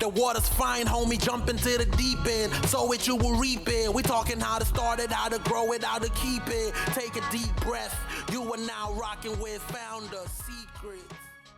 the water's fine, homie, jump into the deep end. Sow it, you will reap it. We talking how to start it, how to grow it, how to keep it. Take a deep breath. You are now rocking with Founder Secrets.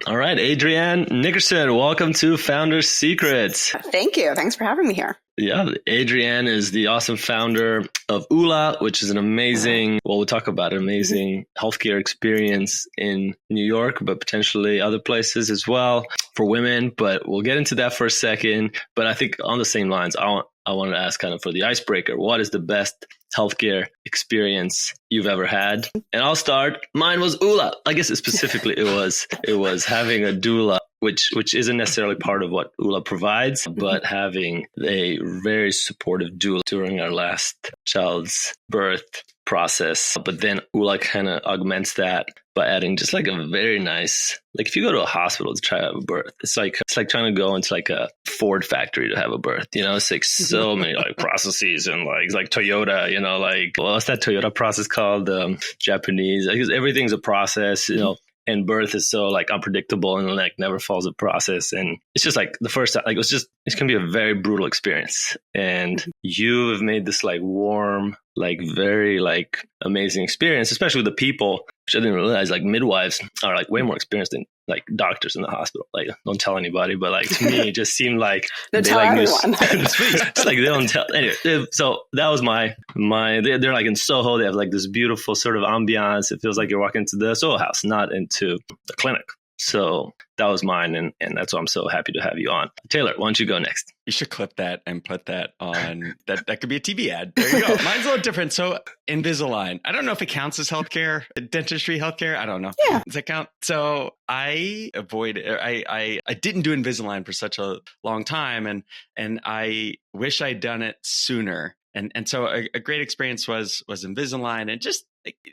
All right, Adrianne Nickerson, welcome to Founder Secrets. Thank you. Thanks for having me here. Yeah, Adrianne is the awesome founder of Oula, which is an amazing, we'll talk about an amazing healthcare experience in New York, but potentially other places as well for women. But we'll get into that for a second. But I think on the same lines, I wanted to ask kind of for the icebreaker, what is the best healthcare experience you've ever had? And I'll start. Mine was Oula. I guess specifically it was having a doula, which isn't necessarily part of what Oula provides, but having a very supportive doula during our last child's birth process. But then Oula kind of augments that by adding just like a very nice, like if you go to a hospital to try to have a birth, it's like trying to go into like a Ford factory to have a birth, you know, it's like so many like processes and like Toyota, you know, like what's that Toyota process called? Japanese, because everything's a process, you know. And birth is so like unpredictable and like never follows a process. And it's just like the first time, like it's going to be a very brutal experience. And you have made this like warm, like very like amazing experience, especially with the people, which I didn't realize like midwives are like way more experienced than like doctors in the hospital. Like don't tell anybody, but like to me, it just seemed like they tell like everyone. It's like they don't tell. Anyway, so that was my. They're like in Soho. They have like this beautiful sort of ambiance. It feels like you're walking into the Soho House, not into the clinic. So that was mine, and that's why I'm so happy to have you on. Taylor, why don't you go next? You should clip that and put that on. That could be a TV ad. There you go. Mine's a little different. So Invisalign, I don't know if it counts as healthcare, dentistry healthcare. I don't know. Yeah. Does it count? So I didn't do Invisalign for such a long time, and I wish I'd done it sooner. And so a great experience was Invisalign, and just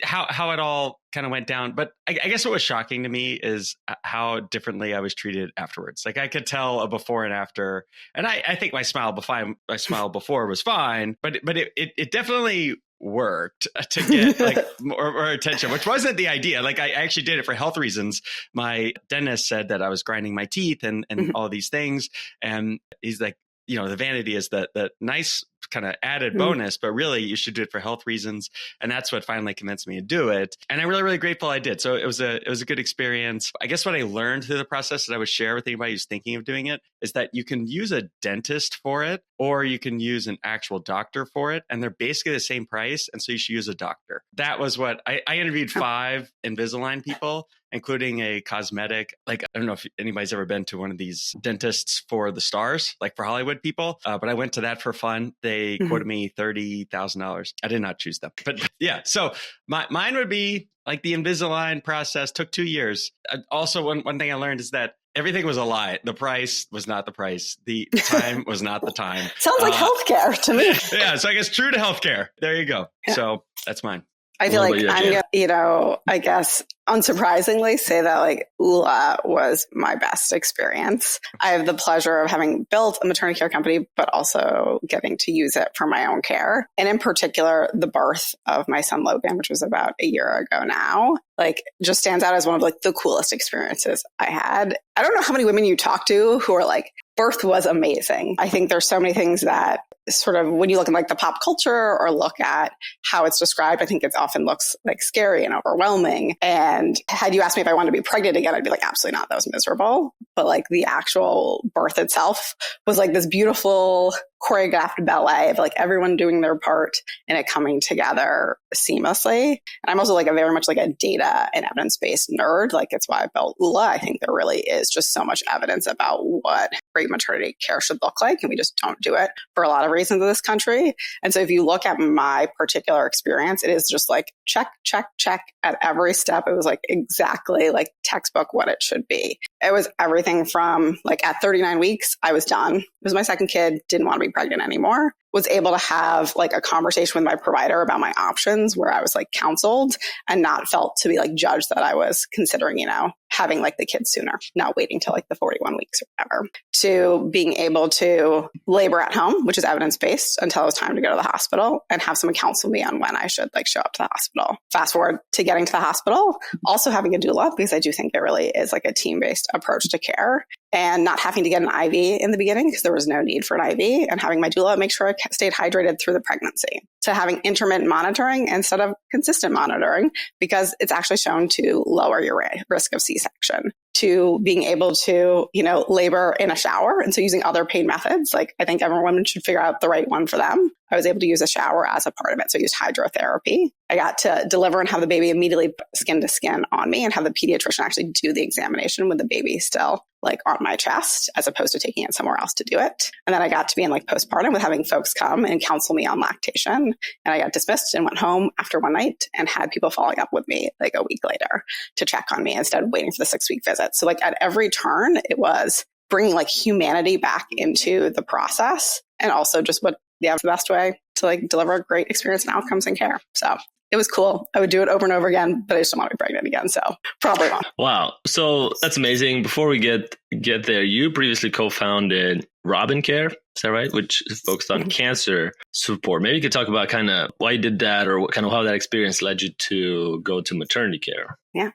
how it all kind of went down. But I guess what was shocking to me is how differently I was treated afterwards. Like I could tell a before and after, and I think my smile before was fine, but it definitely worked to get like more attention, which wasn't the idea. Like I actually did it for health reasons. My dentist said that I was grinding my teeth and all these things, and he's like, you know, the vanity is the nice kind of added bonus, but really you should do it for health reasons. And that's what finally convinced me to do it. And I'm really, really grateful I did. So it was a good experience. I guess what I learned through the process that I would share with anybody who's thinking of doing it is that you can use a dentist for it, or you can use an actual doctor for it. And they're basically the same price. And so you should use a doctor. That was what I interviewed 5 Invisalign people, including a cosmetic, like, I don't know if anybody's ever been to one of these dentists for the stars, like for Hollywood people, but I went to that for fun. They quoted me $30,000. I did not choose them, but yeah. So mine would be like the Invisalign process took 2 years. Also, one thing I learned is that everything was a lie. The price was not the price. The time was not the time. Sounds like healthcare to me. Yeah. So I guess true to healthcare. There you go. Yeah. So that's mine. I feel like I'm going to, I guess, unsurprisingly say that like Oula was my best experience. I have the pleasure of having built a maternity care company, but also getting to use it for my own care. And in particular, the birth of my son, Logan, which was about a year ago now, like just stands out as one of like the coolest experiences I had. I don't know how many women you talk to who are like, birth was amazing. I think there's so many things that sort of when you look at like the pop culture or look at how it's described, I think it often looks like scary and overwhelming. And had you asked me if I wanted to be pregnant again, I'd be like, absolutely not. That was miserable. But like the actual birth itself was like this beautiful choreographed ballet of like everyone doing their part and it coming together seamlessly. And I'm also like a very much like a data and evidence-based nerd. Like it's why I built Oula. I think there really is just so much evidence about what great maternity care should look like. And we just don't do it for a lot of reasons in this country. And so if you look at my particular experience, it is just like check, check, check at every step. It was like exactly like textbook what it should be. It was everything from like at 39 weeks, I was done. It was my second kid, didn't want to be pregnant anymore. Was able to have like a conversation with my provider about my options where I was like counseled and not felt to be like judged that I was considering, you know, having like the kids sooner, not waiting till like the 41 weeks or whatever, to being able to labor at home, which is evidence-based, until it was time to go to the hospital and have someone counsel me on when I should like show up to the hospital. Fast forward to getting to the hospital, also having a doula, because I do think there really is like a team-based approach to care, and not having to get an IV in the beginning because there was no need for an IV, and having my doula make sure I stayed hydrated through the pregnancy, to having intermittent monitoring instead of consistent monitoring because it's actually shown to lower your risk of C-section, to being able to, labor in a shower. And so using other pain methods, like I think every woman should figure out the right one for them. I was able to use a shower as a part of it. So I used hydrotherapy. I got to deliver and have the baby immediately skin to skin on me and have the pediatrician actually do the examination with the baby still like on my chest as opposed to taking it somewhere else to do it. And then I got to be in like postpartum with having folks come and counsel me on lactation. And I got dismissed and went home after one night and had people following up with me like a week later to check on me instead of waiting for the 6-week visit. So like at every turn, it was bringing like humanity back into the process and also just the best way to like deliver a great experience and outcomes and care. So it was cool. I would do it over and over again, but I just don't want to be pregnant again. So probably not. Wow. So that's amazing. Before we get there, you previously co-founded Robin Care. Is that right? Which is focused on cancer support. Maybe you could talk about kind of why you did that or how that experience led you to go to maternity care. Yeah.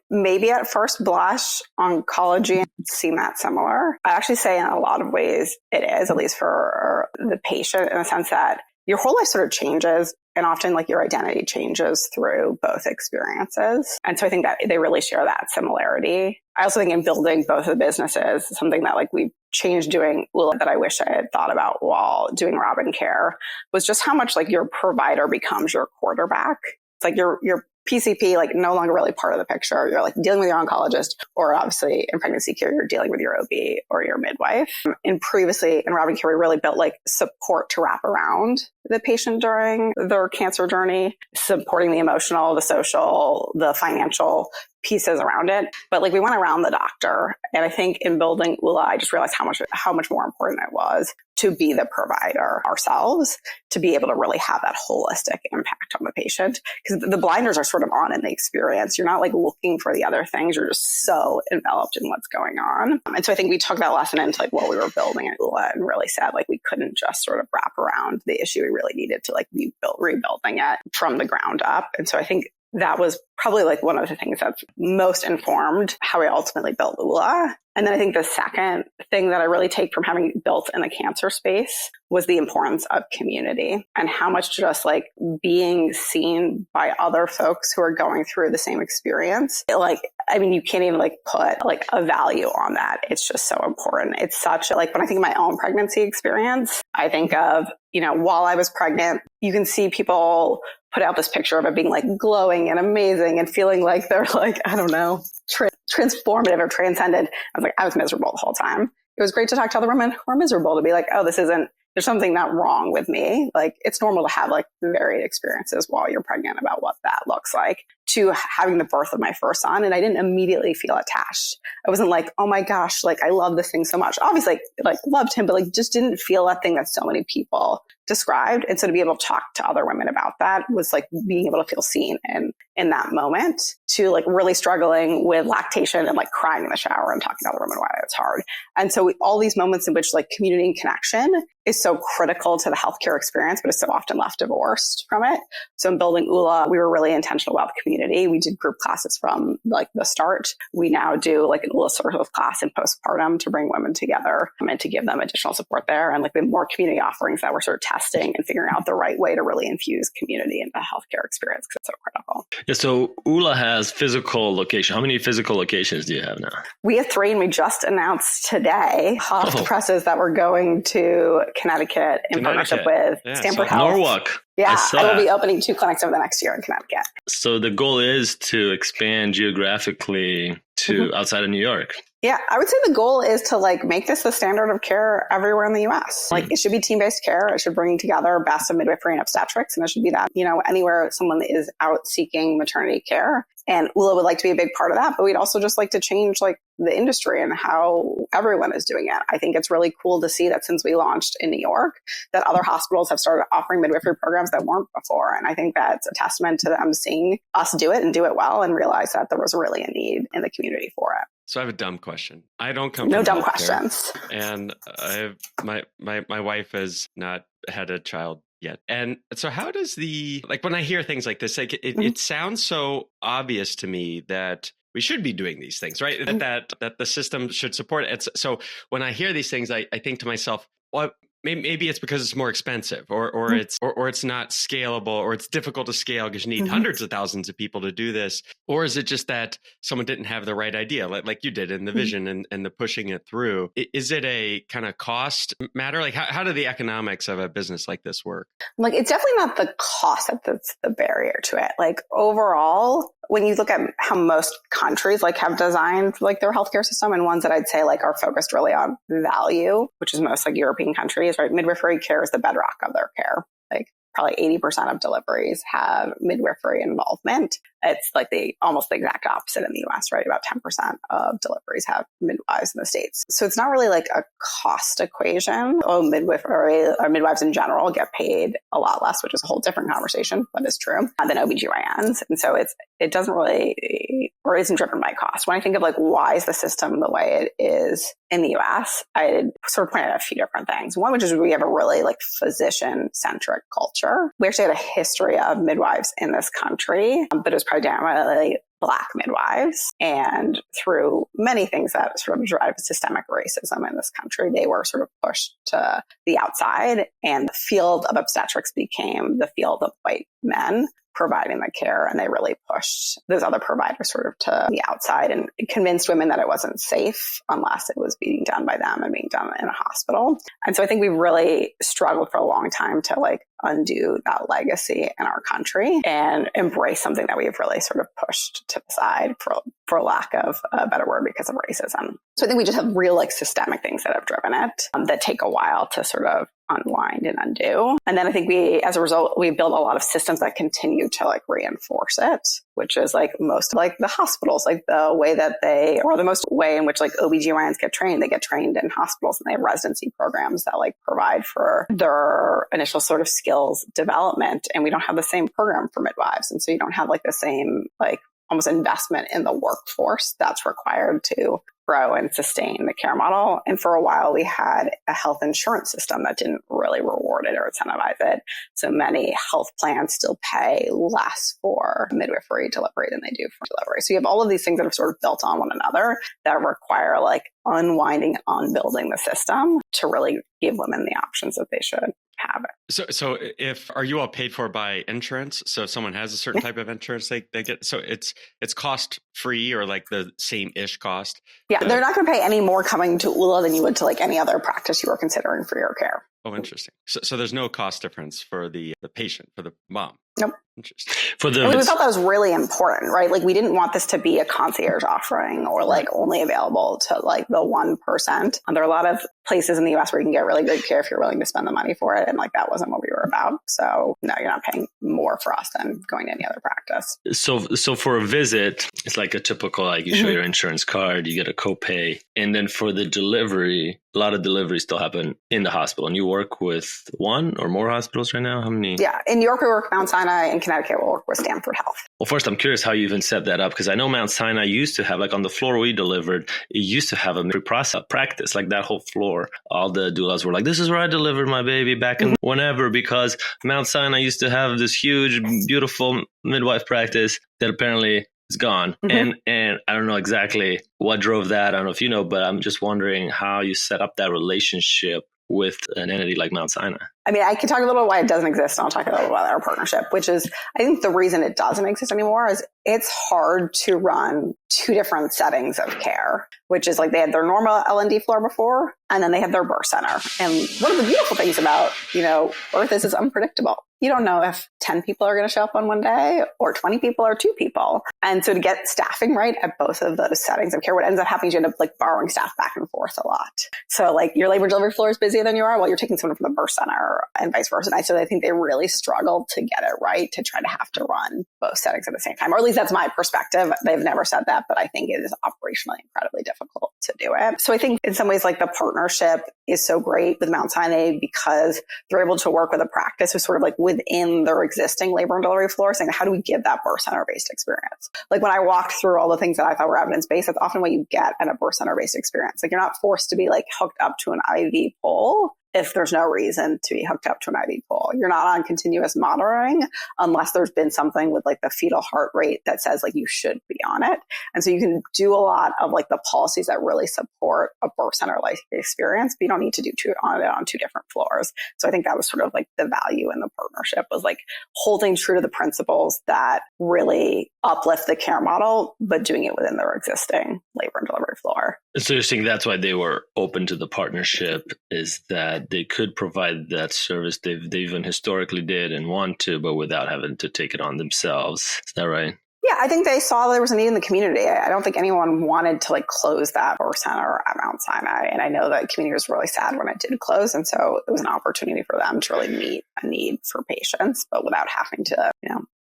Maybe at first blush, oncology seem that similar. I actually say in a lot of ways it is, at least for the patient, in the sense that your whole life sort of changes and often like your identity changes through both experiences. And so I think that they really share that similarity. I also think in building both of the businesses, something that like we changed doing Oula that I wish I had thought about while doing Robin Care was just how much like your provider becomes your quarterback. It's like your PCP, like no longer really part of the picture. You're like dealing with your oncologist, or obviously in pregnancy care, you're dealing with your OB or your midwife. And previously in Robin Care, we really built like support to wrap around the patient during their cancer journey, supporting the emotional, the social, the financial pieces around it. But like we went around the doctor. And I think in building Oula, I just realized how much more important it was to be the provider ourselves, to be able to really have that holistic impact on the patient. Because the blinders are sort of on in the experience. You're not like looking for the other things. You're just so enveloped in what's going on. And so I think we took that lesson into like what we were building at Oula and really said like we couldn't just sort of wrap around the issue. We really needed to like be rebuilding it from the ground up. And so I think that was probably like one of the things that's most informed how we ultimately built Oula. And then I think the second thing that I really take from having built in the cancer space was the importance of community and how much just like being seen by other folks who are going through the same experience. You can't even like put like a value on that. It's just so important. It's such like when I think of my own pregnancy experience, I think of, while I was pregnant, you can see people put out this picture of it being like glowing and amazing and feeling like they're like, I don't know, transformative or transcended. I was miserable the whole time. It was great to talk to other women who are miserable, to be like, oh, there's something not wrong with me. Like it's normal to have like varied experiences while you're pregnant about what that looks like, to having the birth of my first son. And I didn't immediately feel attached. I wasn't like, oh my gosh, like I love this thing so much. Obviously like loved him, but like just didn't feel that thing that so many people described. And so to be able to talk to other women about that was like being able to feel seen in that moment, to like really struggling with lactation and like crying in the shower and talking to other women why it's hard. And so all these moments in which like community and connection is so critical to the healthcare experience, but is so often left divorced from it. So in building Oula, we were really intentional about the community. We did group classes from like the start. We now do like an Oula sort of class in postpartum to bring women together and to give them additional support there. And like the more community offerings that we're sort of testing and figuring out the right way to really infuse community into the healthcare experience, because it's so critical. Yeah, so Oula has physical location. How many physical locations do you have now? We have 3, and we just announced today off the presses that we're going to Connecticut in partnership with Stanford Health. Norwalk. Yeah, I will be opening 2 clinics over the next year in Connecticut. So the goal is to expand geographically to outside of New York. Yeah, I would say the goal is to like make this the standard of care everywhere in the US. Like it should be team-based care. It should bring together best of midwifery and obstetrics. And it should be that, anywhere someone is out seeking maternity care. And Oula would like to be a big part of that, but we'd also just like to change like the industry and how everyone is doing it. I think it's really cool to see that since we launched in New York, that other hospitals have started offering midwifery programs that weren't before. And I think that's a testament to them seeing us do it and do it well and realize that there was really a need in the community for it. So I have a dumb question. I don't come No from dumb healthcare, questions. and my wife has not had a child yet. And so how does when I hear things like this, like it sounds so obvious to me that we should be doing these things, right? That the system should support it. So when I hear these things, I think to myself, well, maybe it's because it's more expensive or it's not scalable, or it's difficult to scale because you need hundreds of thousands of people to do this. Or is it just that someone didn't have the right idea, like you did in the vision and the pushing it through? Is it a kind of cost matter? Like how do the economics of a business like this work? Like, it's definitely not the cost that's the barrier to it. Like, overall, when you look at how most countries like have designed like their healthcare system, and ones that I'd say like are focused really on value, which is most like European countries, right? Midwifery care is the bedrock of their care. Like, probably 80% of deliveries have midwifery involvement. It's like almost the exact opposite in the US, right? About 10% of deliveries have midwives in the States. So it's not really like a cost equation. Midwifery or midwives in general get paid a lot less, which is a whole different conversation, but is true, than OBGYNs. And so it doesn't really, or isn't driven by cost. When I think of like, why is the system the way it is in the US, I sort of point out a few different things. One, which is we have a really like physician-centric culture. We actually had a history of midwives in this country, but it was predominantly Black midwives. And through many things that sort of drive systemic racism in this country, they were sort of pushed to the outside, and the field of obstetrics became the field of white men providing the care. And they really pushed those other providers sort of to the outside and convinced women that it wasn't safe unless it was being done by them and being done in a hospital. And so I think we really struggled for a long time to like undo that legacy in our country and embrace something that we have really sort of pushed to the side for lack of a better word because of racism. So I think we just have real like systemic things that have driven it that take a while to sort of unwind and undo. And then I think as a result, we built a lot of systems that continue to like reinforce it, which is like most of like the hospitals, like the way that the most way in which like OBGYNs get trained, they get trained in hospitals, and they have residency programs that like provide for their initial sort of skills development. And we don't have the same program for midwives. And so you don't have like the same like almost investment in the workforce that's required to grow and sustain the care model. And for a while, we had a health insurance system that didn't really reward it or incentivize it. So many health plans still pay less for midwifery delivery than they do for delivery. So you have all of these things that have sort of built on one another that require like unwinding, unbuilding the system to really give women the options that they should have it. So are you all paid for by insurance? So if someone has a certain type of insurance, they get, so it's cost free or like the same-ish cost? Yeah, they're not going to pay any more coming to Oula than you would to like any other practice you were considering for your care. Oh, interesting. So there's no cost difference for the patient, for the mom? Nope. Interesting. We thought that was really important, right? Like, we didn't want this to be a concierge offering or like only available to like the 1%. There are a lot of places in the US where you can get really good care if you're willing to spend the money for it. And like, that wasn't what we were about. So no, you're not paying more for us than going to any other practice. So for a visit, it's like a typical, like you show your insurance card, you get a copay. And then for the delivery, a lot of deliveries still happen in the hospital. And you work with one or more hospitals right now? How many? Yeah. In New York, we work with Mount Sinai. In Connecticut, we'll work with Stanford Health. Well, first, I'm curious how you even set that up, because I know Mount Sinai used to have, like on the floor we delivered, it used to have a pre-process practice, like that whole floor. All the doulas were like, this is where I delivered my baby back in whenever, because Mount Sinai used to have this huge, beautiful midwife practice that apparently is gone. And I don't know exactly what drove that. I don't know if you know, but I'm just wondering how you set up that relationship with an entity like Mount Sinai. I mean, I can talk a little about why it doesn't exist, and I'll talk a little about our partnership, which is, I think the reason it doesn't exist anymore is it's hard to run two different settings of care, which is like they had their normal L&D floor before, and then they had their birth center. And one of the beautiful things about, birth is it's unpredictable. You don't know if 10 people are going to show up on one day or 20 people or 2 people. And so to get staffing right at both of those settings of care, what ends up happening is you end up like borrowing staff back and forth a lot. So like your labor and delivery floor is busier than you are while you're taking someone from the birth center center and vice versa. And so I think they really struggled to get it right, to try to have to run both settings at the same time. Or at least that's my perspective. They've never said that, but I think it is operationally incredibly difficult to do it. So I think in some ways, like the partnership is so great with Mount Sinai because they're able to work with a practice who's sort of like within their existing labor and delivery floor, saying, how do we give that birth center-based experience? Like when I walked through all the things that I thought were evidence-based, that's often what you get in a birth center-based experience. Like you're not forced to be like hooked up to an IV pole if there's no reason to be hooked up to an IV pole. You're not on continuous monitoring unless there's been something with like the fetal heart rate that says like you should be on it. And so you can do a lot of like the policies that really support a birth center like experience, but you don't need to do it on two different floors. So I think that was sort of like the value in the partnership, was like holding true to the principles that really uplift the care model, but doing it within their existing labor and delivery floor. So you're saying that's why they were open to the partnership, is that they could provide that service they even historically did and want to, but without having to take it on themselves. Is that right? Yeah, I think they saw there was a need in the community. I don't think anyone wanted to like close that birth center at Mount Sinai. And I know that the community was really sad when it did close. And so it was an opportunity for them to really meet a need for patients, but without having to,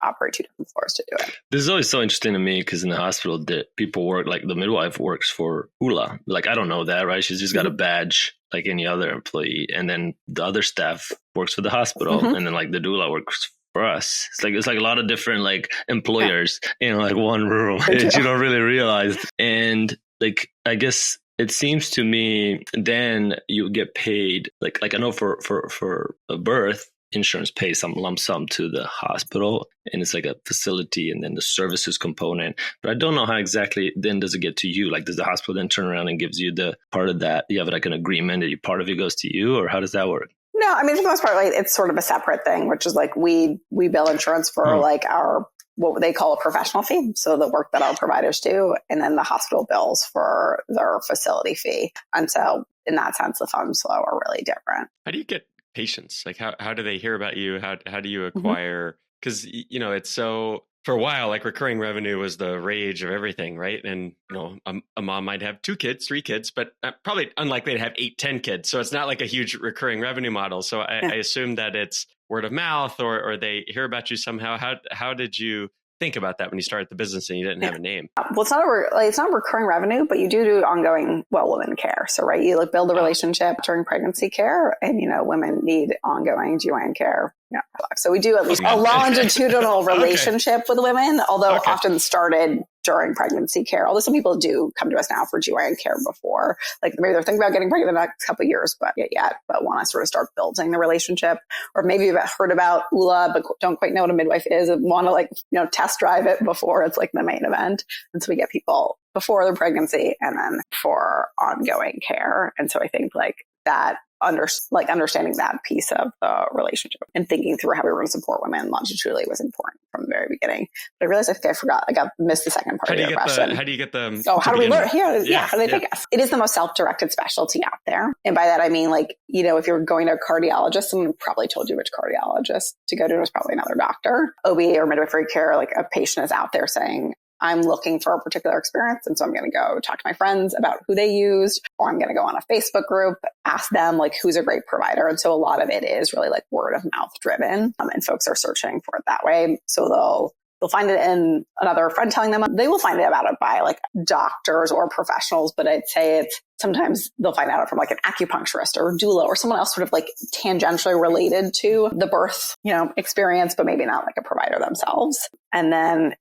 operate two different floors to do it. This is always so interesting to me because in the hospital, people work, like the midwife works for Oula. Like, I don't know that, right? She's just got a badge like any other employee. And then the other staff works for the hospital. And then like the doula works for us. It's like a lot of different like employers in like one room that you don't really realize. And like, I guess it seems to me then you get paid like I know for a birth, insurance pays some lump sum to the hospital, and it's like a facility and then the services component. But I don't know how exactly then does it get to you? Like, does the hospital then turn around and gives you the part of that? You have like an agreement that part of it goes to you, or how does that work? No, I mean, for the most part, like it's sort of a separate thing, which is like we bill insurance for like our what they call a professional fee. So the work that our providers do, and then the hospital bills for their facility fee. And so in that sense, the funds flow are really different. How do you get patients? Like how do they hear about you? How do you acquire? Because, it's so, for a while, like recurring revenue was the rage of everything, right? And, a mom might have 2 kids, 3 kids, but probably unlikely to have 8, 10 kids. So it's not like a huge recurring revenue model. So I assume that it's word of mouth or they hear about you somehow. How did you think about that when you started the business and you didn't have a name? Well, it's not recurring revenue, but you do ongoing women care. So, right, you build a relationship during pregnancy care, and women need ongoing GYN care. So we do at least a longitudinal relationship with women, although often started during pregnancy care. Although some people do come to us now for GYN care before, like maybe they're thinking about getting pregnant in the next couple of years, but want to sort of start building the relationship. Or maybe you've heard about Oula, but don't quite know what a midwife is and want to test drive it before it's like the main event. And so we get people before their pregnancy and then for ongoing care. And so I think like that understanding that piece of the relationship and thinking through how we were going to support women longitudinally was important from the very beginning. But I realized I forgot. I missed the second part of your question. How do you get them? Oh, how do we learn? How do they pick us? It is the most self-directed specialty out there. And by that, I mean, if you're going to a cardiologist, someone probably told you which cardiologist to go to. It was probably another doctor. OB or midwifery care, like a patient is out there saying, I'm looking for a particular experience. And so I'm going to go talk to my friends about who they used, or I'm going to go on a Facebook group, ask them who's a great provider. And so a lot of it is really word of mouth driven. And folks are searching for it that way. So they'll find it in another friend telling them. They will find out about it by doctors or professionals, but I'd say it's sometimes they'll find out from an acupuncturist or doula or someone else sort of tangentially related to the birth, experience, but maybe not a provider themselves. And then,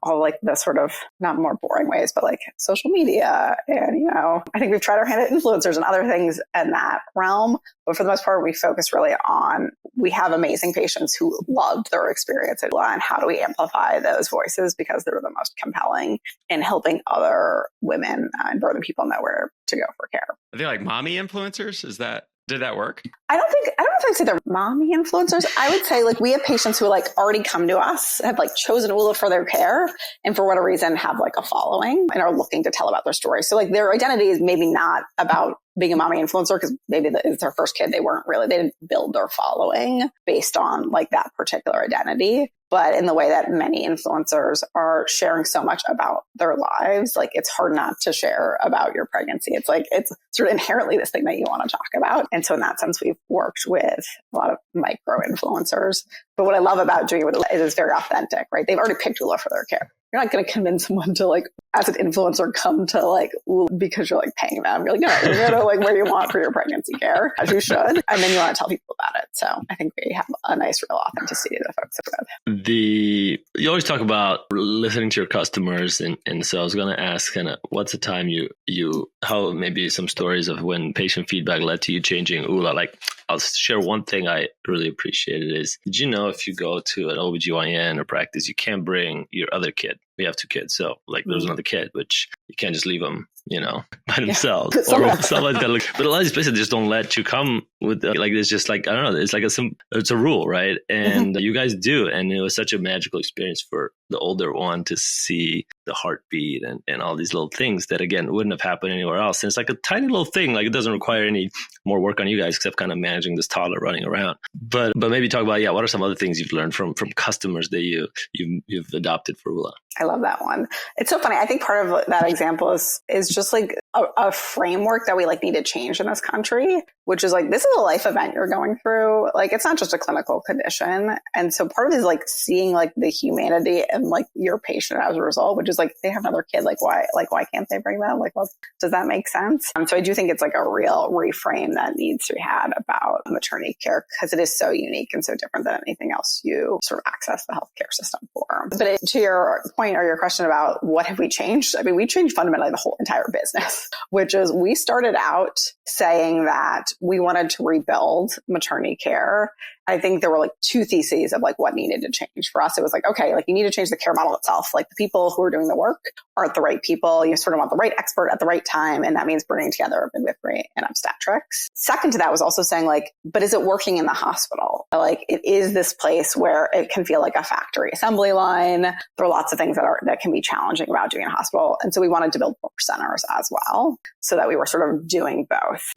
all the sort of not more boring ways, but social media. And, I think we've tried our hand at influencers and other things in that realm. But for the most part, we focus really on, we have amazing patients who loved their experience at Oula, and how do we amplify those voices because they're the most compelling in helping other women and birthing people know where to go for care. Are they mommy influencers? Did that work? I don't know if I'd say they're mommy influencers. I would say we have patients who already come to us, have chosen Oula for their care, and for whatever reason have a following and are looking to tell about their story. So their identity is maybe not about being a mommy influencer because maybe it's their first kid. They didn't build their following based on that particular identity. but in the way that many influencers are sharing so much about their lives, like it's hard not to share about your pregnancy. It's like, it's sort of inherently this thing that you want to talk about. And so in that sense, we've worked with a lot of micro influencers. But what I love about doing it with Oula is it's very authentic, right? They've already picked Oula for their care. You're not going to convince someone to like, as an influencer, come to like Oula because you're like paying them. You're like, no, you're going to like where you want for your pregnancy care, as you should. And then you want to tell people about it. So I think we have a nice, real authenticity to the folks that we're with. You always talk about listening to your customers. And so I was going to ask kind of what's the time how maybe some stories of when patient feedback led to you changing Oula. Like I'll share one thing I really appreciated is, did you know if you go to an OBGYN or practice, you can't bring your other kid? We have 2 kids. So like there's another kid, which you can't just leave them, by themselves. Or someone's got to look. But a lot of these places just don't let you come with like, it's just like, I don't know. It's like it's a rule, right? And you guys do. And it was such a magical experience for the older one to see the heartbeat and all these little things that, again, wouldn't have happened anywhere else. And it's like a tiny little thing. Like it doesn't require any more work on you guys except kind of managing this toddler running around. But maybe talk about, what are some other things you've learned from customers that you've adopted for Oula? I love that one. It's so funny. I think part of that example is just like a framework that we like need to change in this country, which is like, this is a life event you're going through. Like, it's not just a clinical condition. And so part of it is like seeing like the humanity and like your patient as a result, which is like, they have another kid. Like, why can't they bring them? Like, well, does that make sense? So I do think it's like a real reframe that needs to be had about maternity care because it is so unique and so different than anything else you sort of access the healthcare system for. But to your point or your question about what have we changed? I mean, we changed fundamentally the whole entire business, which is we started out saying that we wanted to rebuild maternity care. I think there were like 2 theses of like what needed to change. For us, it was like, okay, like you need to change the care model itself. Like the people who are doing the work aren't the right people. You sort of want the right expert at the right time. And that means bringing together midwifery and obstetrics. Second to that was also saying like, but is it working in the hospital? Like it is this place where it can feel like a factory assembly line. There are lots of things that can be challenging about doing a hospital. And so we wanted to build more centers as well so that we were sort of doing both,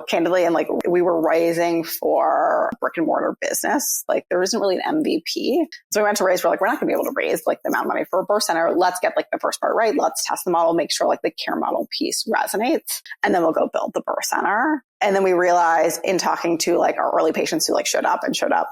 candidly. And like we were raising for brick and mortar business. Like there isn't really an MVP. So we went to raise, we're like, we're not going to be able to raise like the amount of money for a birth center. Let's get like the first part right. Let's test the model, make sure like the care model piece resonates, and then we'll go build the birth center. And then we realized in talking to like our early patients who like showed up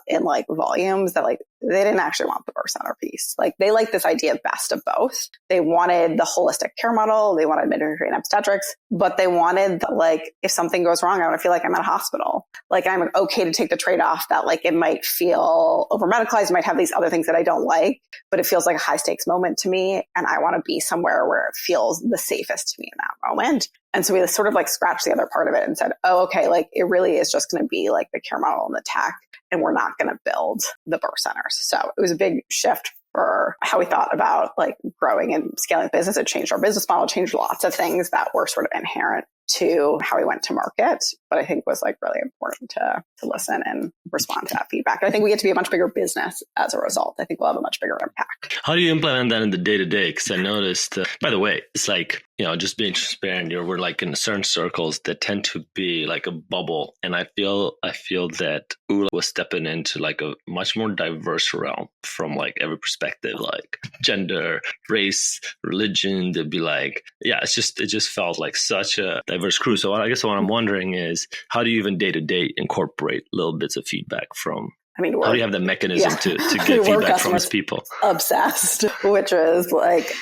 in like volumes that like they didn't actually want the birth center piece. Like they liked this idea of best of both. They wanted the holistic care model. They wanted midwifery and obstetrics, but they wanted like, if something goes wrong, I want to feel like I'm at a hospital. Like I'm okay to take the trade-off that like it might feel over medicalized, might have these other things that I don't like, but it feels like a high stakes moment to me. And I want to be somewhere where it feels the safest to me in that moment. And so we sort of like scratched the other part of it and said, oh, okay, like it really is just going to be like the care model and the tech, and we're not going to build the birth centers. So it was a big shift for how we thought about like growing and scaling the business. It changed our business model, changed lots of things that were sort of inherent to how we went to market, but I think was like really important to listen and respond to that feedback. And I think we get to be a much bigger business as a result. I think we'll have a much bigger impact. How do you implement that in the day-to-day? Because I noticed, by the way, it's like, just being transparent, we're like in certain circles that tend to be like a bubble. And I feel that Oula was stepping into like a much more diverse realm from like every perspective, like gender, race, religion, to be like, it just felt like such a diverse crew. So I guess what I'm wondering is, how do you even day-to-day incorporate little bits of feedback from? I mean, how do you have the mechanism to get feedback from these people? Obsessed, which is like,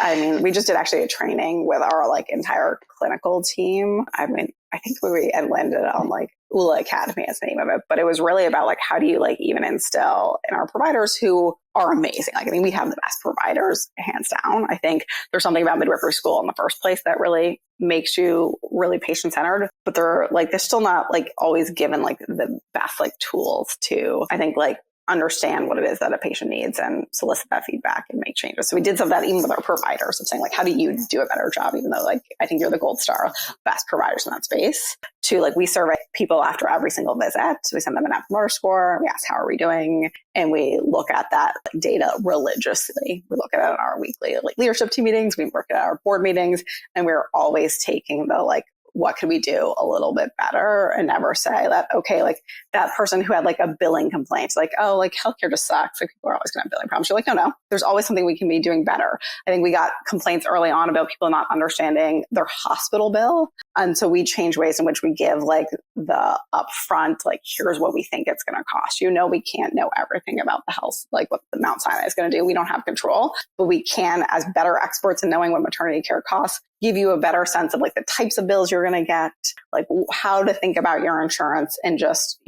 we just did actually a training with our like entire clinical team. I think we had landed on like Oula Academy as the name of it, but it was really about like, how do you like even instill in our providers who are amazing? Like, we have the best providers hands down. I think there's something about midwifery school in the first place that really makes you really patient centered, but they're still not like always given like the best like tools to, I think, like understand what it is that a patient needs and solicit that feedback and make changes. So we did some of that even with our providers of saying like, how do you do a better job? Even though like, I think you're the gold star, best providers in that space, to like, we survey people after every single visit. So we send them an Net Promoter Score. We ask, how are we doing? And we look at that data religiously. We look at it in our weekly like leadership team meetings. We work at our board meetings, and we're always taking the like what could we do a little bit better, and never say that, okay, like that person who had like a billing complaint, like, oh, like healthcare just sucks. Like people are always going to have billing problems. You're like, no, there's always something we can be doing better. I think we got complaints early on about people not understanding their hospital bill. And so we change ways in which we give like the upfront, like, here's what we think it's going to cost you. No, we can't know everything about the health, like what the Mount Sinai is going to do. We don't have control, but we can, as better experts in knowing what maternity care costs, give you a better sense of like the types of bills you're going to get, like how to think about your insurance, and just,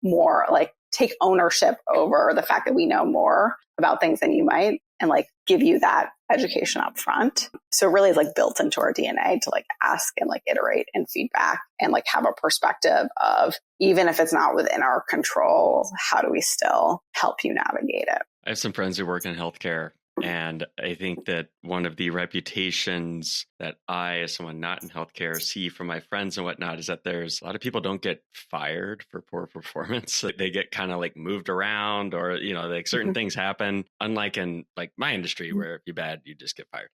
more like take ownership over the fact that we know more about things than you might, and like give you that education up front. So it really is like built into our DNA to like ask and like iterate and feedback and like have a perspective of, even if it's not within our control, how do we still help you navigate it? I have some friends who work in healthcare. And I think that one of the reputations that I, as someone not in healthcare, see from my friends and whatnot is that there's a lot of people don't get fired for poor performance. They get kind of like moved around, or, like certain things happen, unlike in like my industry where if you're bad, you just get fired.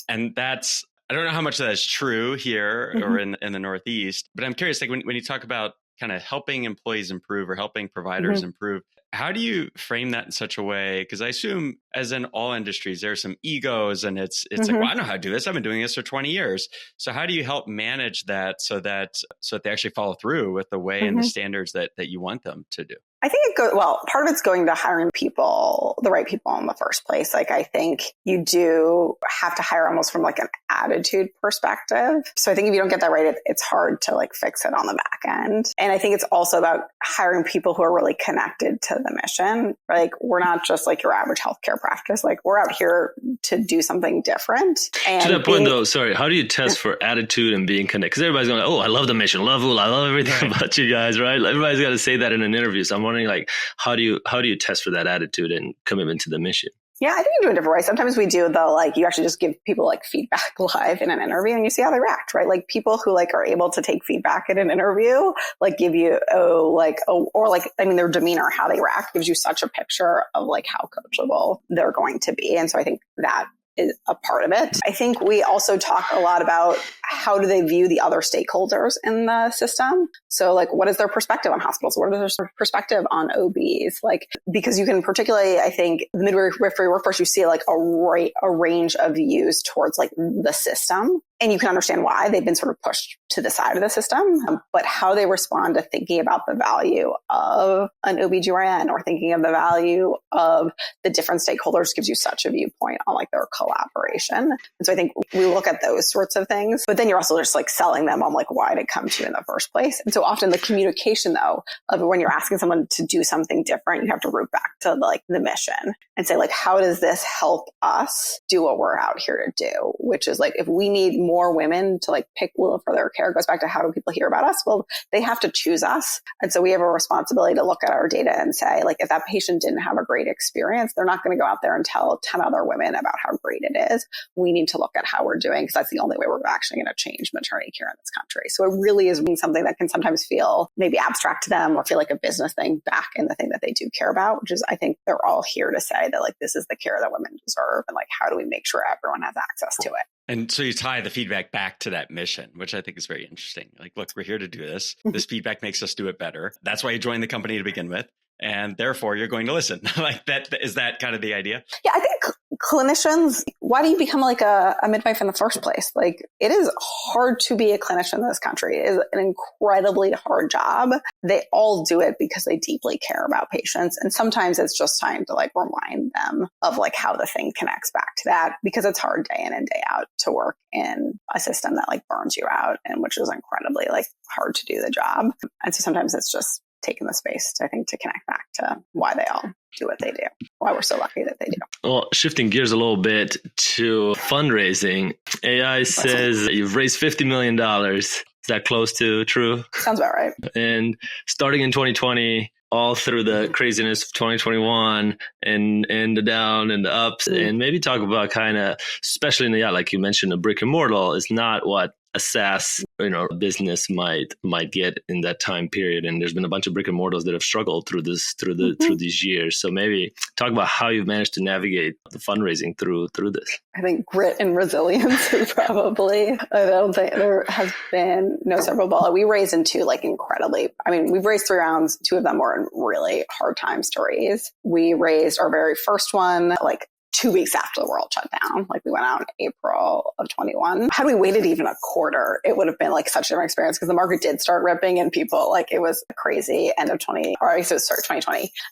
And that's, I don't know how much of that is true here or in the Northeast, but I'm curious, like when you talk about kind of helping employees improve or helping providers improve, how do you frame that in such a way? Because I assume, as in all industries, there are some egos, and it's like, well, I know how to do this. I've been doing this for 20 years. So how do you help manage that so that they actually follow through with the way and the standards that you want them to do? I think part of it's going to hiring people, the right people in the first place. Like, I think you do have to hire almost from like an attitude perspective. So I think if you don't get that right, it's hard to like fix it on the back end. And I think it's also about hiring people who are really connected to the mission. Like, we're not just like your average healthcare practice. Like, we're out here to do something different. And to that point though, sorry, how do you test for attitude and being connected? Because everybody's going, oh, I love the mission, love Oula, I love everything about you guys, right? Everybody's got to say that in an interview. So I'm wondering, like, how do you test for that attitude and commitment to the mission? Yeah, I think you do it different ways. Sometimes we do you actually just give people like feedback live in an interview and you see how they react, right? Like people who like are able to take feedback in an interview, like give you, their demeanor, how they react gives you such a picture of like how coachable they're going to be. And so I think that is a part of it. I think we also talk a lot about how do they view the other stakeholders in the system. So like, what is their perspective on hospitals? What is their perspective on OBs? Like, because you can particularly, I think, the midwifery workforce, you see like a range of views towards like the system. And you can understand why they've been sort of pushed to the side of the system, but how they respond to thinking about the value of an OBGYN or thinking of the value of the different stakeholders gives you such a viewpoint on like their collaboration. And so I think we look at those sorts of things, but then you're also just like selling them on like why to come to you in the first place. And so often the communication though, of when you're asking someone to do something different, you have to root back to like the mission and say like, how does this help us do what we're out here to do? Which is like, if we need more women to like pick Oula for their care, it goes back to how do people hear about us? Well, they have to choose us. And so we have a responsibility to look at our data and say, like, if that patient didn't have a great experience, they're not going to go out there and tell 10 other women about how great it is. We need to look at how we're doing, because that's the only way we're actually going to change maternity care in this country. So it really is something that can sometimes feel maybe abstract to them or feel like a business thing back in the thing that they do care about, which is, I think they're all here to say that like, this is the care that women deserve. And like, how do we make sure everyone has access to it? And so you tie the feedback back to that mission, which I think is very interesting. Like, look, we're here to do this. This feedback makes us do it better. That's why you joined the company to begin with. And therefore, you're going to listen. Like that, is that kind of the idea? Yeah, I think clinicians, why do you become like a midwife in the first place? Like, it is hard to be a clinician in this country. It is an incredibly hard job. They all do it because they deeply care about patients. And sometimes it's just time to like remind them of like how the thing connects back to that, because it's hard day in and day out to work in a system that like burns you out and which is incredibly like hard to do the job. And so sometimes it's just taking the space, I think, to connect back to why they all do what they do, why we're so lucky that they do. Well, shifting gears a little bit to fundraising, AI says you've raised $50 million. Is that close to true? Sounds about right. And starting in 2020, all through the craziness of 2021 and the down and the ups, and maybe talk about kind of, especially in the, like you mentioned, the brick and mortar is not what assess, business might get in that time period. And there's been a bunch of brick and mortars that have struggled through these years. So maybe talk about how you've managed to navigate the fundraising through this. I think grit and resilience is probably, I don't think there has been no silver bullet. We raised in two we've raised 3 rounds. 2 of them were in really hard times to raise. We raised our very first one 2 weeks after the world shut down. We went out in April of 21. Had we waited even a quarter, it would have been such a different experience because the market did start ripping and people it was crazy end of 2020,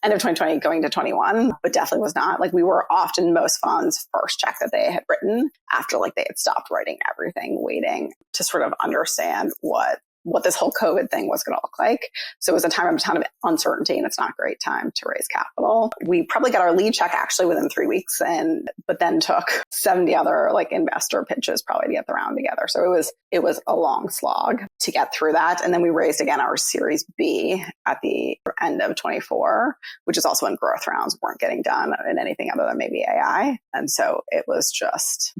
end of 2020 going to 21, but definitely was not we were often most funds first check that they had written after they had stopped writing everything, waiting to sort of understand what this whole COVID thing was going to look like. So it was a time of a ton of uncertainty and it's not a great time to raise capital. We probably got our lead check actually within 3 weeks but then took 70 other investor pitches probably to get the round together. So it was a long slog to get through that. And then we raised again our Series B at the end of 24, which is also when growth rounds weren't getting done in anything other than maybe AI. And so it was just,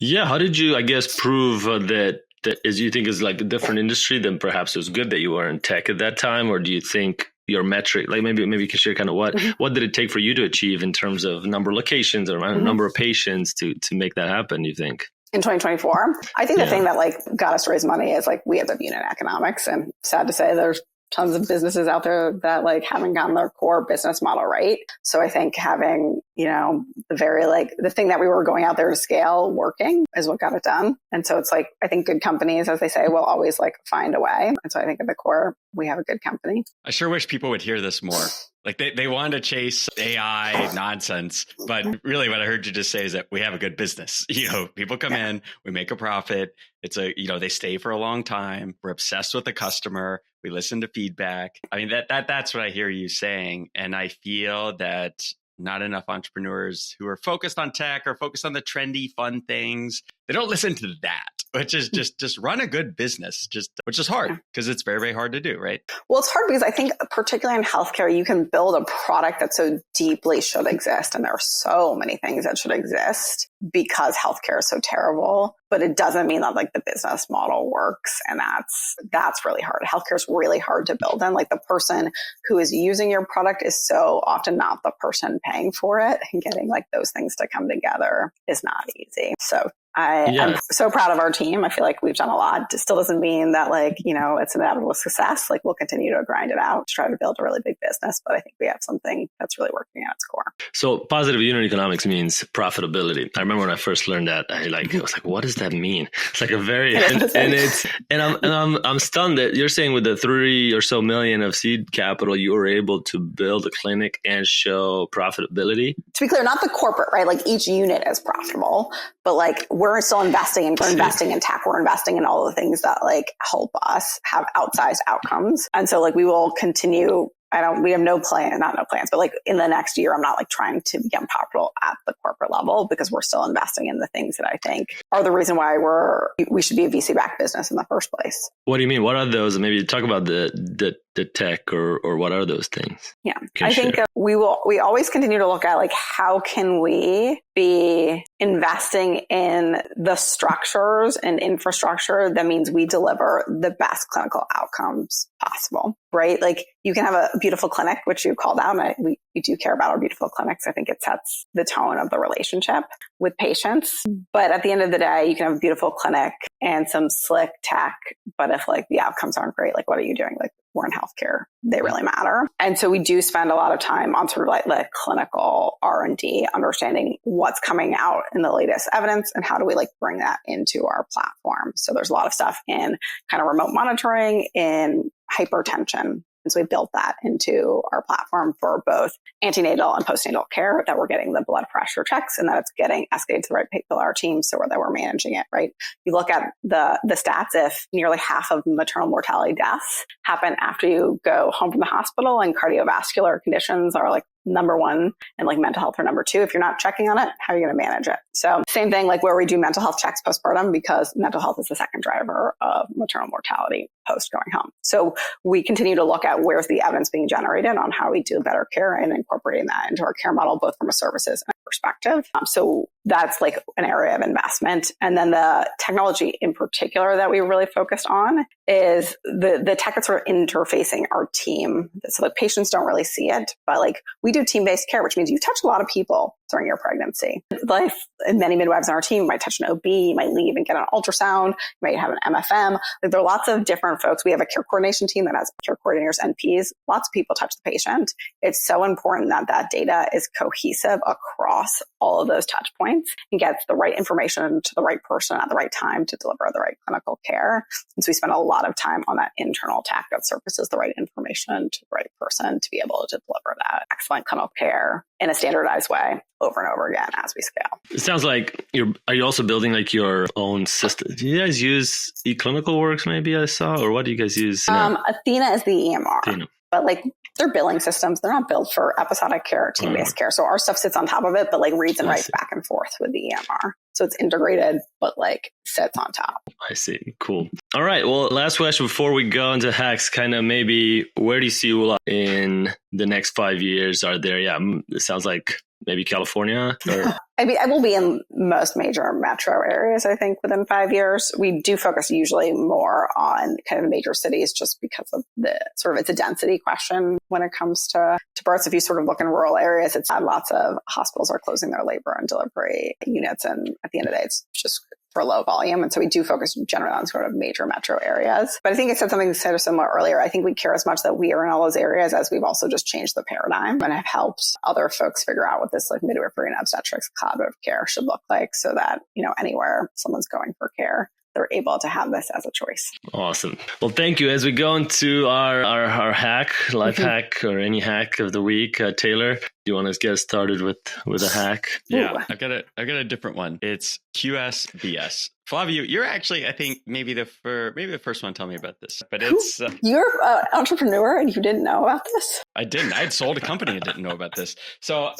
Yeah. How did you, I guess, prove that as you think is a different industry, then perhaps it was good that you were in tech at that time? Or do you think your metric, maybe you can share kind of what did it take for you to achieve in terms of number of locations or number of patients to make that happen, you think? In 2024, I think the thing that got us to raise money is we have the unit economics, and sad to say there's tons of businesses out there that haven't gotten their core business model right. So I think having, the very the thing that we were going out there to scale working is what got it done. And so it's I think good companies, as they say, will always find a way. And so I think at the core, we have a good company. I sure wish people would hear this more. They want to chase AI nonsense, but really what I heard you just say is that we have a good business. People come in, we make a profit. It's they stay for a long time. We're obsessed with the customer. We listen to feedback. I mean, that's what I hear you saying. And I feel that not enough entrepreneurs who are focused on tech or focused on the trendy, fun things, they don't listen to that, which is just run a good business, which is hard because it's very, very hard to do, right? Well, it's hard because I think particularly in healthcare, you can build a product that so deeply should exist. And there are so many things that should exist because healthcare is so terrible, but it doesn't mean that the business model works. And that's really hard. Healthcare is really hard to build in. The person who is using your product is so often not the person paying for it, and getting those things to come together is not easy. So I'm so proud of our team. I feel like we've done a lot. It still doesn't mean that it's an inevitable success. We'll continue to grind it out to try to build a really big business. But I think we have something that's really working at its core. So positive unit economics means profitability. I remember when I first learned that, I was like, what does that mean? It's a very, I'm stunned that you're saying with the 3 or so million of seed capital, you were able to build a clinic and show profitability. To be clear, not the corporate, right? Each unit is profitable, but we're still investing, and we're investing in tech. We're investing in all the things that help us have outsized outcomes. And so we will continue. We have no plans, but in the next year, I'm not trying to become profitable at the corporate level because we're still investing in the things that I think are the reason why we should be a VC-backed business in the first place. What do you mean? What are those? Maybe talk about the tech or what are those things? Yeah, I think we always continue to look at how can we be investing in the structures and infrastructure that means we deliver the best clinical outcomes possible, right? You can have a beautiful clinic, which you called out, and we do care about our beautiful clinics. I think it sets the tone of the relationship with patients. But at the end of the day, you can have a beautiful clinic and some slick tech, but if the outcomes aren't great, what are you doing? We're in healthcare. They really matter. And so we do spend a lot of time on sort of the clinical R&D, understanding what's coming out in the latest evidence and how do we bring that into our platform. So there's a lot of stuff in kind of remote monitoring, in hypertension. And so we built that into our platform for both antenatal and postnatal care, that we're getting the blood pressure checks and that it's getting escalated to the right people on our team so that we're managing it, right? You look at the stats, if nearly half of maternal mortality deaths happen after you go home from the hospital, and cardiovascular conditions are number one, and mental health are number two. If you're not checking on it, how are you going to manage it? So same thing, where we do mental health checks postpartum, because mental health is the second driver of maternal mortality post going home. So we continue to look at where's the evidence being generated on how we do better care and incorporating that into our care model, both from a services and a perspective. So that's like an area of investment. And then the technology in particular that we really focused on is the tech that's sort of interfacing our team. So the patients don't really see it, but like we do team-based care, which means you touch a lot of people during your pregnancy. Like many midwives on our team might touch an OB, you might leave and get an ultrasound, you might have an MFM. Like there are lots of different folks. We have a care coordination team that has care coordinators, NPs. Lots of people touch the patient. It's so important that that data is cohesive across all of those touch points and gets the right information to the right person at the right time to deliver the right clinical care. And so we spend a lot of time on that internal tech that surfaces the right information to the right person to be able to deliver that excellent clinical care in a standardized way over and over again as we scale. It sounds like are you also building like your own system? Do you guys use eClinicalWorks maybe I saw, or what do you guys use? Athena is the EMR. Athena. But like they're billing systems. They're not built for episodic care or team-based care. So our stuff sits on top of it, but like reads and writes back and forth with the EMR. So it's integrated, but like sits on top. I see. Cool. All right. Well, last question before we go into hacks, kind of maybe where do you see Oula in the next 5 years? Are there, it sounds like maybe California? Or? I mean, I will be in most major metro areas, I think, within 5 years. We do focus usually more on kind of the major cities just because of the sort of it's a density question when it comes to births. If you sort of look in rural areas, it's lots of hospitals are closing their labor and delivery units. And at the end of the day, it's just for low volume. And so we do focus generally on sort of major metro areas. But I think I said something sort of similar earlier. I think we care as much that we are in all those areas as we've also just changed the paradigm and have helped other folks figure out what this like midwifery and obstetrics collaborative care should look like so that, anywhere someone's going for care, they're able to have this as a choice. Awesome. Well, thank you. As we go into our hack, life hack or any hack of the week, Taylor, do you want to get started with a hack? Yeah, Ooh. I've got a different one. It's QSBS. Flavio, you're actually, I think, maybe the first one to tell me about this. But it's You're an entrepreneur and you didn't know about this? I didn't. I'd sold a company and didn't know about this. So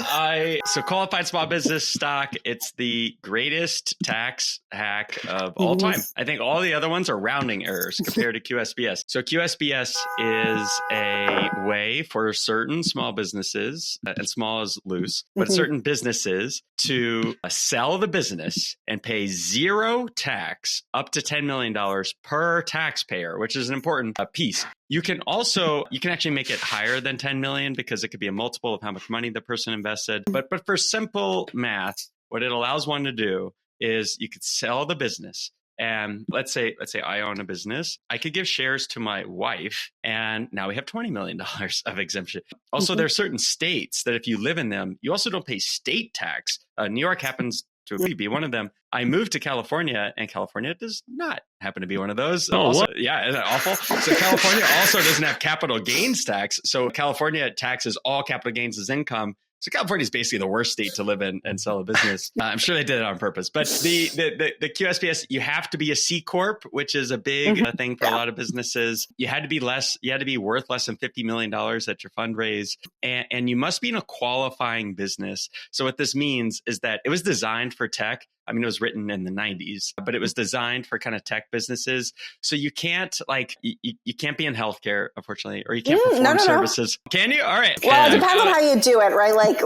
qualified small business stock. It's the greatest tax hack of all time. I think all the other ones are rounding errors compared to QSBS. So QSBS is a way for certain small businesses, and small is loose, but certain businesses to sell the business and pay zero tax up to $10 million per taxpayer, which is an important piece. You can actually make it higher than 10 million because it could be a multiple of how much money the person invested. But for simple math, what it allows one to do is you could sell the business. And let's say I own a business. I could give shares to my wife, and now we have $20 million of exemption. Also, there are certain states that if you live in them, you also don't pay state tax. New York happens to be one of them. I moved to California, and California does not happen to be one of those. Yeah, isn't that awful? So California also doesn't have capital gains tax. So California taxes all capital gains as income. So California is basically the worst state to live in and sell a business. I'm sure they did it on purpose. But the QSBS, you have to be a C Corp, which is a big thing for a lot of businesses. You had to be worth less than $50 million at your fundraise. And you must be in a qualifying business. So what this means is that it was designed for tech. I mean, it was written in the 90s, but it was designed for kind of tech businesses. So you can't you can't be in healthcare, unfortunately, or you can't perform services. No. Can you? All right. Well, it depends on how you do it, right? Like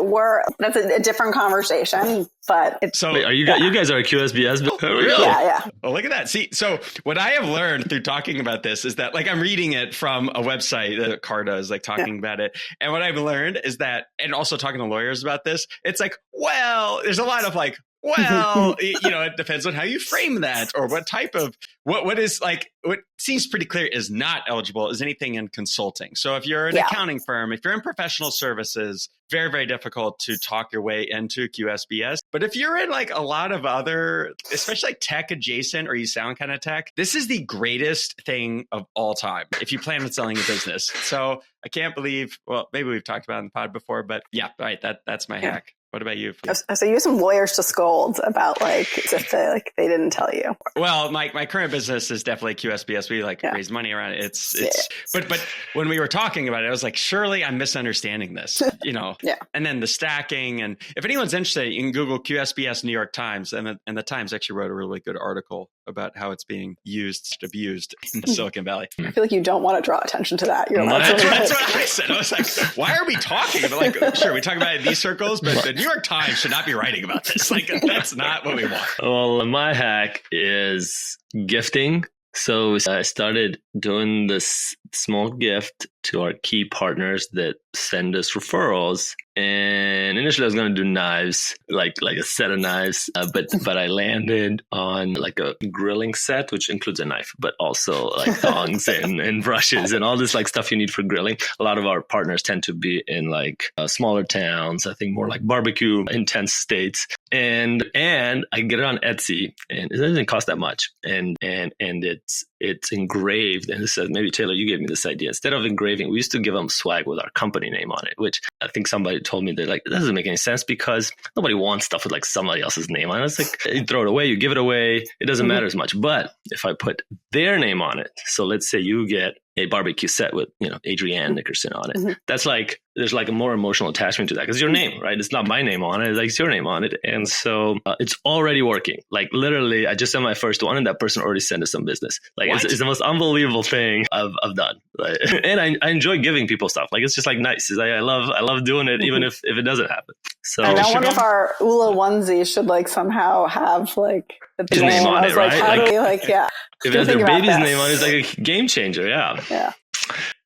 that's a different conversation, but Wait, are you guys are a QSBS? Really? Yeah. Oh, look at that. See, so what I have learned through talking about this is that I'm reading it from a website that Carta is talking about it. And what I've learned is that, and also talking to lawyers about this, it's there's a lot of well, it depends on how you frame that or what type of what is what seems pretty clear is not eligible is anything in consulting. So if you're an accounting firm, if you're in professional services, very, very difficult to talk your way into QSBS. But if you're in a lot of other, especially tech adjacent or you sound kind of tech, this is the greatest thing of all time if you plan on selling a business. So I can't believe, well, maybe we've talked about it in the pod before, but yeah, right. That's my hack. What about you? So you have some lawyers to scold about if they didn't tell you. Well, my current business is definitely QSBS. We raise money around it. But when we were talking about it, I was surely I'm misunderstanding this, And then the stacking, and if anyone's interested, you can Google QSBS New York Times, and the Times actually wrote a really good article about how it's being abused in the Silicon Valley. I feel like you don't want to draw attention to that. That's what I said. I was why are we talking? But sure, we talk about it in these circles, but New York Times should not be writing about this. Like, that's not what we want. Well, my hack is gifting. So I started doing this small gift to our key partners that send us referrals. And initially I was going to do knives, like a set of knives, but I landed on like a grilling set, which includes a knife, but also like tongs and brushes and all this like stuff you need for grilling. A lot of our partners tend to be in like smaller towns, I think more like barbecue intense states. And I get it on Etsy, and it doesn't cost that much. And it's engraved. And it says, maybe Taylor, you gave me this idea. Instead of engraving, we used to give them swag with our company name on it, which I think somebody told me that like, it doesn't make any sense because nobody wants stuff with like somebody else's name on it. It's like, you throw it away, you give it away. It doesn't matter as much. But if I put their name on it, so let's say you get a barbecue set with, Adrianne Nickerson on it. That's like, there's like a more emotional attachment to that because your name, right? It's not my name on it. It's like it's your name on it. And so it's already working. Like literally, I just sent my first one and that person already sent us some business. Like it's the most unbelievable thing I've done. Like, and I enjoy giving people stuff. Like it's just like nice. It's like, I love doing it even if it doesn't happen. So I know one of our Oula onesies should like somehow have like the his name on it, right? How do we like, yeah. If it has their baby's name on it, it's like a game changer. Yeah. Yeah.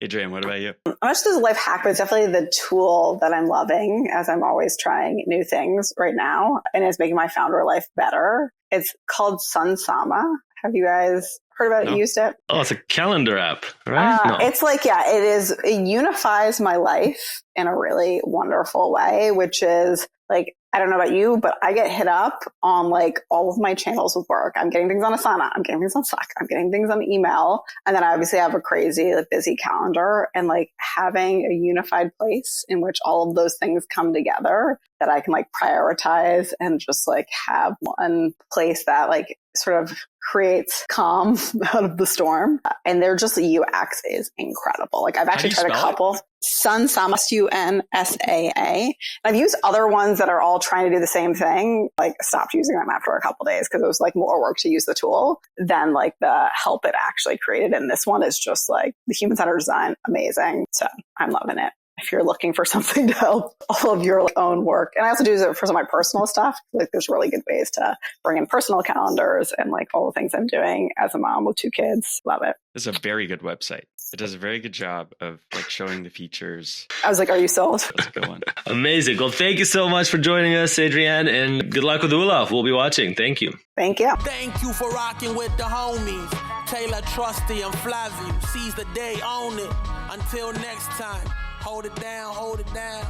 Adrianne, what about you? I'm not just as a life hack, but it's definitely the tool that I'm loving as I'm always trying new things right now. And it's making my founder life better. It's called Sunsama. Have you guys heard about it, used it? Oh, it's a calendar app, right? No. It's like, it unifies my life in a really wonderful way, which is like, I don't know about you, but I get hit up on like all of my channels with work. I'm getting things on Asana. I'm getting things on Slack. I'm getting things on email. And then I obviously have a crazy, like, busy calendar, and like having a unified place in which all of those things come together that I can like prioritize and just like have one place that like sort of creates calm out of the storm. And they're just, the UX is incredible. Like I've actually tried a couple. Sunsama, Sunsaa. I've used other ones that are all trying to do the same thing. Like stopped using them after a couple days because it was like more work to use the tool than like the help it actually created. And this one is just like the human-centered design, amazing. So I'm loving it. If you're looking for something to help all of your own work. And I also do it for some of my personal stuff. Like there's really good ways to bring in personal calendars and like all the things I'm doing as a mom with 2 kids. Love it. This is a very good website. It does a very good job of like showing the features. I was like, are you sold? That's a good one. Amazing. Well, thank you so much for joining us, Adrianne, and good luck with Oula. We'll be watching. Thank you. Thank you. Thank you for rocking with the homies. Taylor, Trusty, and Flavio. Seize the day, own it. Until next time, hold it down, hold it down.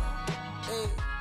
Hey.